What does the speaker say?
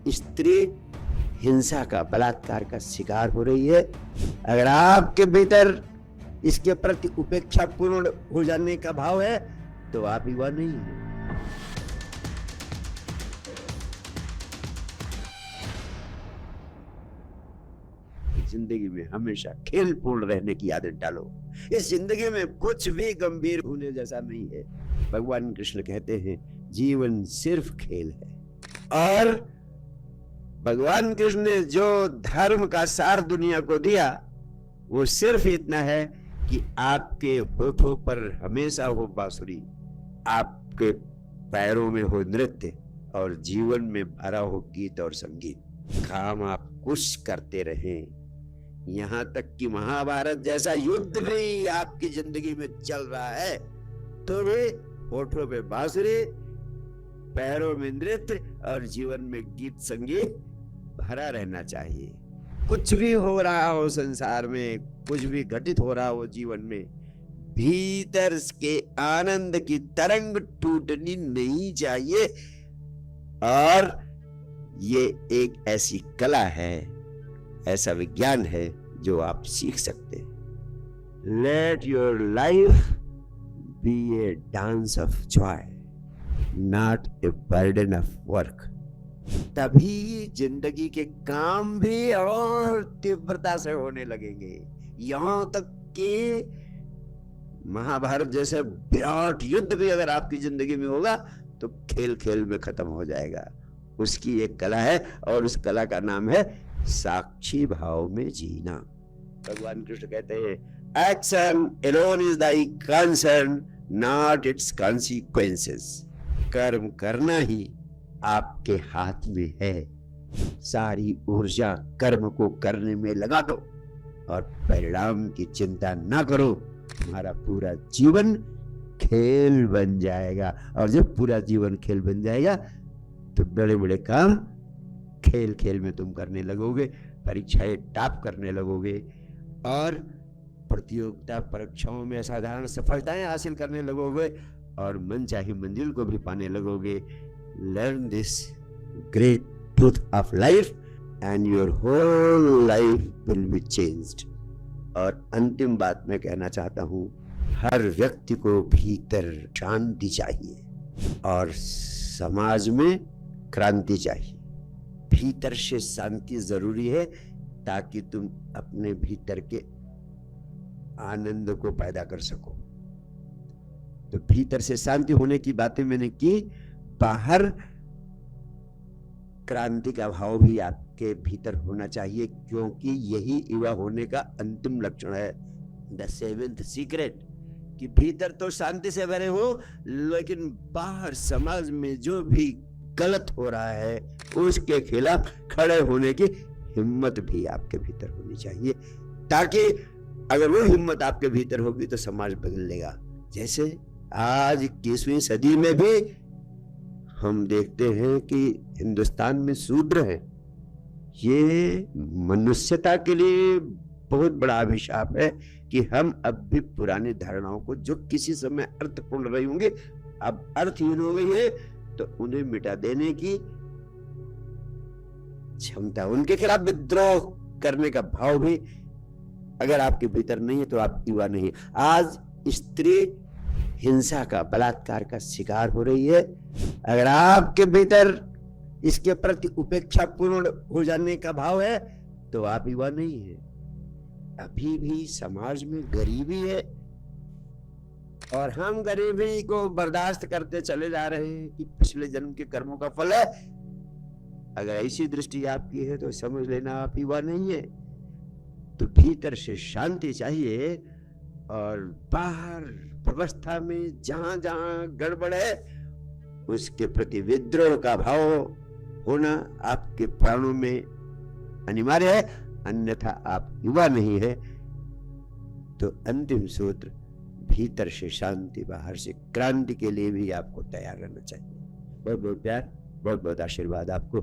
स्त्री हिंसा का, बलात्कार का शिकार हो रही है। अगर आपके भीतर इसके प्रति उपेक्षा पूर्ण हो जाने का भाव है तो आप युवा नहीं है। जिंदगी में हमेशा खेलपूर्ण रहने की आदत डालो। इस जिंदगी में कुछ भी गंभीर होने जैसा नहीं है। भगवान कृष्ण कहते हैं जीवन सिर्फ खेल है। और भगवान कृष्ण ने जो धर्म का सार दुनिया को दिया वो सिर्फ इतना है कि आपके होठों पर हमेशा हो बांसुरी, आपके पैरों में हो नृत्य और जीवन में भरा हो गीत और संगीत। काम आप कुछ करते रहें, यहां तक कि महाभारत जैसा युद्ध भी आपकी जिंदगी में चल रहा है तो भी होठों पे बांसुरी, पैरों में नृत्य और जीवन में गीत संगीत भरा रहना चाहिए। कुछ भी हो रहा हो संसार में, कुछ भी घटित हो रहा हो जीवन में, भीतर के आनंद की तरंग टूटनी नहीं चाहिए। और ये एक ऐसी कला है, ऐसा विज्ञान है जो आप सीख सकते हैं। Let your life be a dance of joy, not a burden of work. तभी जिंदगी के काम भी और तीव्रता से होने लगेंगे। यहां तक कि महाभारत जैसे विराट युद्ध भी अगर आपकी जिंदगी में होगा तो खेल खेल में खत्म हो जाएगा। उसकी एक कला है और उस कला का नाम है साक्षी भाव में जीना। भगवान कृष्ण कहते हैं action alone is thy concern, not it's consequences. कर्म करना ही आपके हाथ में है। सारी ऊर्जा कर्म को करने में लगा दो और परिणाम की चिंता ना करो। तुम्हारा पूरा जीवन खेल बन जाएगा। और जब पूरा जीवन खेल बन जाएगा तो बड़े बड़े काम खेल खेल में तुम करने लगोगे, परीक्षाएं टॉप करने लगोगे और प्रतियोगिता परीक्षाओं में असाधारण सफलताएं हासिल करने लगोगे और मनचाही मंजिल को भी पाने लगोगे। Learn this great truth of life and your whole life will be changed। और अंतिम बात मैं कहना चाहता हूं, हर व्यक्ति को भीतर शांति चाहिए और समाज में क्रांति चाहिए। भीतर से शांति जरूरी है ताकि तुम अपने भीतर के आनंद को पैदा कर सको। तो भीतर से शांति होने की बातें मैंने की, बाहर क्रांति का भाव भी आपके भीतर होना चाहिए, क्योंकि यही युवा होने का अंतिम लक्षण है, द सेवेंथ सीक्रेट। कि भीतर तो शांति से भरे हो लेकिन बाहर समाज में जो भी गलत हो रहा है उसके खिलाफ खड़े होने की हिम्मत भी आपके भीतर होनी चाहिए, ताकि अगर वो हिम्मत आपके भीतर होगी तो समाज बदलेगा। जैसे आज 21वीं सदी में भी हम देखते हैं कि हिंदुस्तान में शूद्र है। ये मनुष्यता के लिए बहुत बड़ा अभिशाप है कि हम अब भी पुरानी धारणाओं को, जो किसी समय अर्थपूर्ण रही होंगी, अब अर्थहीन हो गई है, तो उन्हें मिटा देने की क्षमता, उनके खिलाफ विद्रोह करने का भाव भी अगर आपके भीतर नहीं है तो आप युवा नहीं है। आज स्त्री हिंसा का, बलात्कार का शिकार हो रही है। अगर आपके भीतर इसके प्रति उपेक्षा पूर्ण हो जाने का भाव है तो आप युवा नहीं है। अभी भी समाज में गरीबी है और हम गरीबी को बर्दाश्त करते चले जा रहे हैं कि पिछले जन्म के कर्मों का फल है। अगर ऐसी दृष्टि आपकी है तो समझ लेना आप युवा नहीं है। तो भीतर से शांति चाहिए और बाहर व्यवस्था में जहां जहां गड़बड़ है उसके प्रति विद्रोह का भाव होना आपके प्राणों में अनिवार्य है, अन्यथा आप युवा नहीं है। तो अंतिम सूत्र, भीतर से शांति, बाहर से क्रांति के लिए भी आपको तैयार रहना चाहिए। बहुत बहुत प्यार, बहुत बहुत आशीर्वाद आपको।